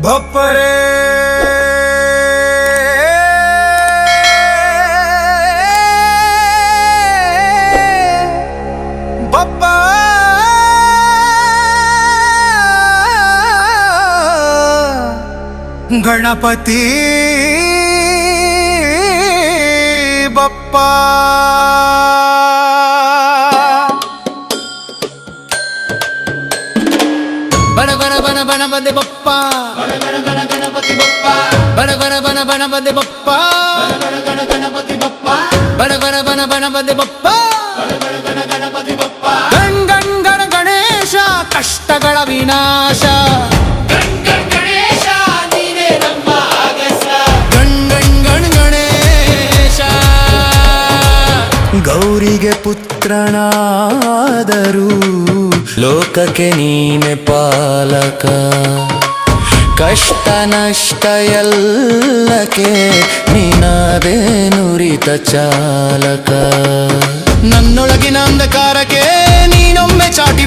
ಬಪ್ಪರೇ ಬಪ್ಪ ಗಣಪತಿ ಬಪ್ಪ ಬಣ ಬಣ ಬಣ ಬಣ ಬಂದೆ ಬಪ್ಪ ಗಣಪತಿ ಬಪ್ಪ ಬಣ ಬಣ ಬಣ ಬಣ ಬಂದೆ ಬಪ್ಪ ಗಣಪತಿ ಬಪ್ಪ ಬಣ ಬಣ ಬಣ ಬಣ ಬಂದೆ ಬಪ್ಪ ಗಣಪತಿ ಬಪ್ಪ ಗಣ ಗಣೇಶ ಕಷ್ಟಗಳ ವಿನಾಶ ಗಣೇಶ ನೀನೇ ನಮ್ಮ ಆಗಸ ಗಣ ಗಣೇಶ ಗೌರಿಗೆ ಪುತ್ರನಾದರೂ ಲೋಕಕ್ಕೆ ನೀನೆ ಪಾಲಕ ಕಷ್ಟ ನಷ್ಟ ಎಲ್ಲಕ್ಕೆ ನೀನಾದೇ ನುರಿತ ಚಾಲಕ ನನ್ನೊಳಗಿನ ಅಂಧಕಾರಕ್ಕೆ ನೀನೊಮ್ಮೆ ಚಾಟ